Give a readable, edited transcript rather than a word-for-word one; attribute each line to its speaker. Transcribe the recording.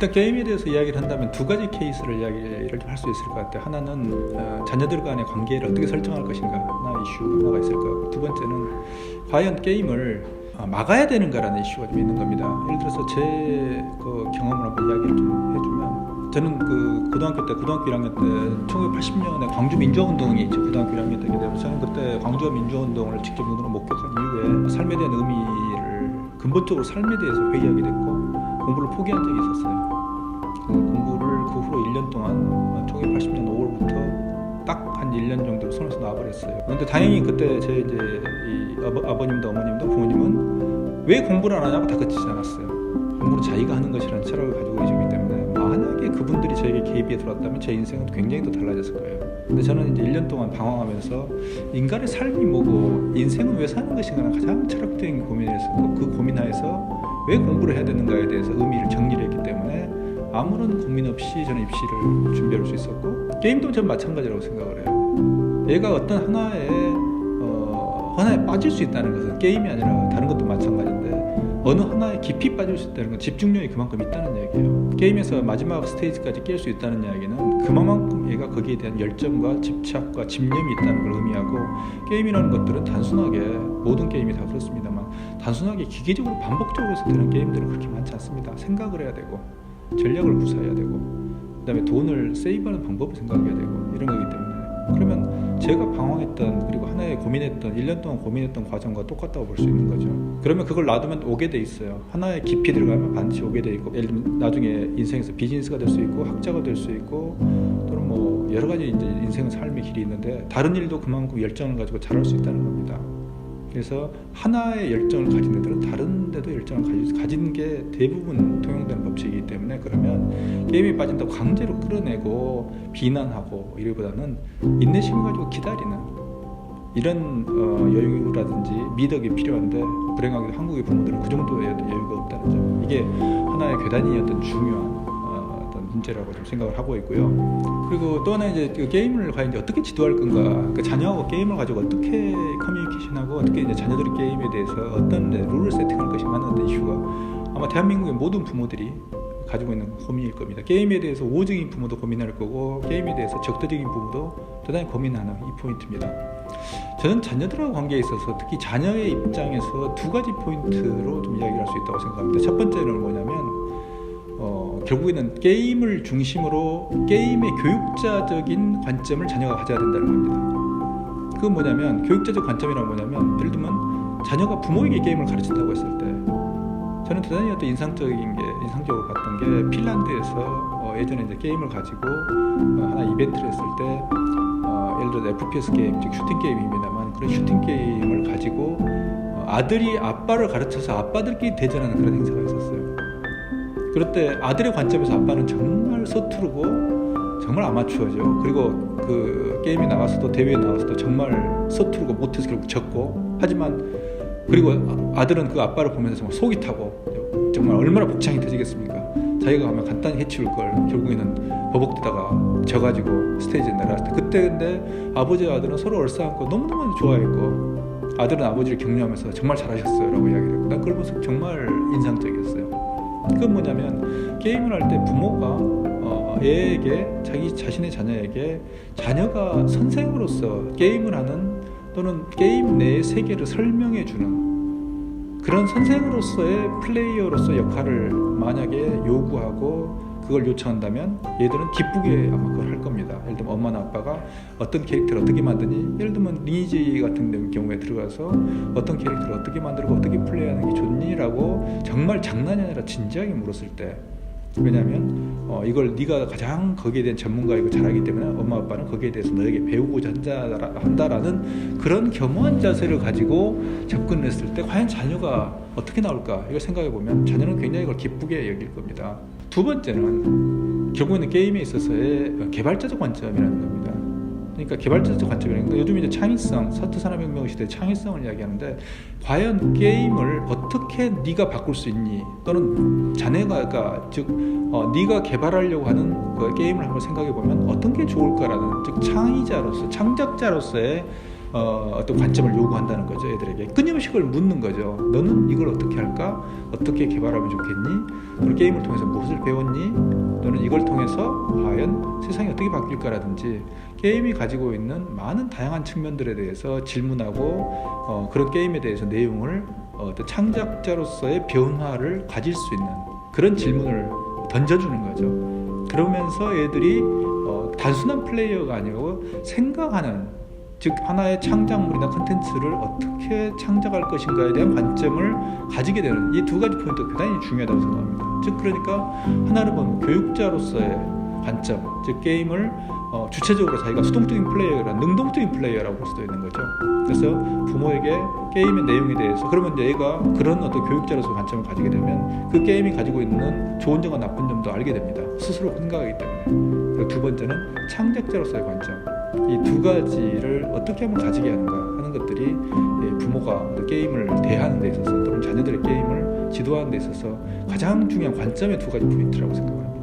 Speaker 1: 그러니까 게임에 대해서 이야기를 한다면 두 가지 케이스를 이야기를 좀 할 수 있을 것 같아요. 하나는 자녀들 간의 관계를 어떻게 설정할 것인가 하나 이슈가 있을 것 같고, 두 번째는 과연 게임을 막아야 되는가라는 이슈가 좀 있는 겁니다. 예를 들어서 제 그 경험을 한번 이야기를 좀 해주면, 저는 그 고등학교 1학년 때 1980년에 광주 민주화운동이 있죠. 고등학교 1학년 때이기 때문에 저는 그때 광주와 민주화운동을 직접 눈으로 목격한 이후에 삶에 대한 의미를 근본적으로 삶에 대해서 회의하게 됐고, 공부를 포기한 적이 있었어요. 공부를 그 후로 1년 동안 1980년 5월부터 딱 한 1년 정도로 손에서 놔버렸어요. 그런데 다행히 그때 제 이제 이 아버님도 어머님도 부모님은 왜 공부를 안 하냐고 다그치지 않았어요. 공부는 자기가 하는 것이라는 철학을 가지고 계시기 때문에 만약에 그분들이 저에게 개입해 들어왔다면 제 인생은 굉장히 더 달라졌을 거예요. 근데 저는 이제 1년 동안 방황하면서 인간의 삶이 뭐고 인생은 왜 사는 것인가는 가장 철학적인 고민을 했었고, 그 고민하에서 왜 공부를 해야 되는가에 대해서 의미를 정리를 했기 때문에 아무런 고민 없이 저는 입시를 준비할 수 있었고, 게임도 전 마찬가지라고 생각을 해요. 얘가 어떤 하나에 빠질 수 있다는 것은 게임이 아니라 다른 것도 마찬가지인데, 어느 하나에 깊이 빠질 수 있다는 건 집중력이 그만큼 있다는 얘기예요. 게임에서 마지막 스테이지까지 깰 수 있다는 이야기는 그만큼 얘가 거기에 대한 열정과 집착과 집념이 있다는 걸 의미하고, 게임이라는 것들은 단순하게, 모든 게임이 다 그렇습니다만 단순하게 기계적으로 반복적으로 해서 되는 게임들은 그렇게 많지 않습니다. 생각을 해야 되고 전략을 구사해야 되고, 그 다음에 돈을 세이브하는 방법을 생각해야 되고, 이런 거기 때문에, 그러면 제가 방황했던, 그리고 하나에 고민했던, 1년 동안 고민했던 과정과 똑같다고 볼 수 있는 거죠. 그러면 그걸 놔두면 오게 돼 있어요. 하나에 깊이 들어가면 반드시 오게 돼 있고, 예를 들면 나중에 인생에서 비즈니스가 될 수 있고, 학자가 될 수 있고, 또는 뭐 여러 가지 이제 인생의 삶의 길이 있는데, 다른 일도 그만큼 열정을 가지고 잘할 수 있다는 겁니다. 그래서 하나의 열정을 가진 애들은 다른 데도 열정을 가진 게 대부분 통용되는 법칙이기 때문에, 그러면 게임에 빠진다고 강제로 끌어내고 비난하고 이러보다는 인내심을 가지고 기다리는 이런 여유라든지 미덕이 필요한데, 불행하게도 한국의 부모들은 그 정도의 여유가 없다는 점, 이게 하나의 괴단이 어떤 중요한 문제라고 좀 생각을 하고 있고요. 그리고 또 하나 이제 그 게임을 과연 이제 어떻게 지도할 건가, 그 자녀하고 게임을 가지고 어떻게 커뮤니케이션하고, 어떻게 이제 자녀들이 게임에 대해서 어떤 룰을 세팅할 것인가 하는 어떤 이슈가 아마 대한민국의 모든 부모들이 가지고 있는 고민일 겁니다. 게임에 대해서 우호적인 부모도 고민할 거고, 게임에 대해서 적대적인 부모도 대단히 고민하는 이 포인트입니다. 저는 자녀들하고 관계에 있어서 특히 자녀의 입장에서 두 가지 포인트로 좀 이야기를 할 수 있다고 생각합니다. 첫 번째는 뭐냐면, 결국에는 게임을 중심으로 게임의 교육자적인 관점을 자녀가 가져야 된다는 겁니다. 그건 뭐냐면, 교육자적 관점이란 뭐냐면, 예를 들면 자녀가 부모에게 게임을 가르친다고 했을 때, 저는 대단히 어떤 인상적으로 봤던 게, 핀란드에서 예전에 이제 게임을 가지고 하나 이벤트를 했을 때, 예를 들어 FPS 게임, 즉 슈팅 게임입니다만, 그런 슈팅 게임을 가지고 아들이 아빠를 가르쳐서 아빠들끼리 대전하는 그런 행사가 있었어요. 그럴 때 아들의 관점에서 아빠는 정말 서투르고 정말 아마추어죠. 그리고 그 게임에 나가서도, 대회에 나가서도 정말 서투르고 못해서 결국 졌고, 하지만 그리고 아들은 그 아빠를 보면서 정말 속이 타고, 정말 얼마나 복창이 터지겠습니까? 자기가 가면 간단히 해치울 걸 결국에는 버벅대다가 져가지고 스테이지에 내려왔을 때, 그때 근데 아버지와 아들은 서로 얼싸안고 너무너무 좋아했고, 아들은 아버지를 격려하면서 정말 잘하셨어요 라고 이야기를 했고, 난 그걸 보면서 정말 인상적이었어요. 그건 뭐냐면, 게임을 할 때 부모가 애에게, 자신의 자녀에게, 자녀가 선생으로서 게임을 하는, 또는 게임 내의 세계를 설명해 주는 그런 선생으로서의, 플레이어로서 역할을 만약에 요구하고 그걸 요청한다면, 얘들은 기쁘게 아마 그걸 할 겁니다. 예를 들면 엄마나 아빠가 어떤 캐릭터를 어떻게 만드니, 예를 들면 리니지 같은 경우에 들어가서 어떤 캐릭터를 어떻게 만들고 어떻게 플레이하는 게 좋니? 라고 정말 장난이 아니라 진지하게 물었을 때, 왜냐하면 이걸 네가 가장 거기에 대한 전문가이고 잘하기 때문에 엄마 아빠는 거기에 대해서 너에게 배우고자 한다라는 그런 겸허한 자세를 가지고 접근을 했을 때, 과연 자녀가 어떻게 나올까, 이걸 생각해 보면 자녀는 굉장히 이걸 기쁘게 여길 겁니다. 두 번째는 결국에는 게임에 있어서의 개발자적 관점이라는 겁니다. 그러니까 개발자적 관점이라는 건, 요즘 이제 창의성, 4차 산업혁명 시대의 창의성을 이야기하는데, 과연 게임을 어떻게 네가 바꿀 수 있니, 또는 자네가 즉 네가 개발하려고 하는 그 게임을 한번 생각해 보면 어떤 게 좋을까라는, 즉 창의자로서, 창작자로서의 어떤 관점을 요구한다는 거죠. 애들에게 끊임없이 그걸 묻는 거죠. 너는 이걸 어떻게 할까? 어떻게 개발하면 좋겠니? 너는 게임을 통해서 무엇을 배웠니? 너는 이걸 통해서 과연 세상이 어떻게 바뀔까라든지 게임이 가지고 있는 많은 다양한 측면들에 대해서 질문하고 그런 게임에 대해서 내용을 어떤 창작자로서의 변화를 가질 수 있는 그런 질문을 던져주는 거죠. 그러면서 애들이 단순한 플레이어가 아니고 생각하는, 즉 하나의 창작물이나 콘텐츠를 어떻게 창작할 것인가에 대한 관점을 가지게 되는 이 두 가지 포인트가 대단히 중요하다고 생각합니다. 즉 그러니까 하나를 보면 교육자로서의 관점, 즉 게임을 주체적으로 자기가 수동적인 플레이어라 능동적인 플레이어라고 볼 수도 있는 거죠. 그래서 부모에게 게임의 내용에 대해서 그러면 이제 얘가 그런 어떤 교육자로서 관점을 가지게 되면 그 게임이 가지고 있는 좋은 점과 나쁜 점도 알게 됩니다. 스스로 생각하기 때문에. 그리고 두 번째는 창작자로서의 관점. 이 두 가지를 어떻게 하면 가지게 하는가 하는 것들이 부모가 게임을 대하는 데 있어서 또는 자녀들의 게임을 지도하는 데 있어서 가장 중요한 관점의 두 가지 포인트라고 생각합니다.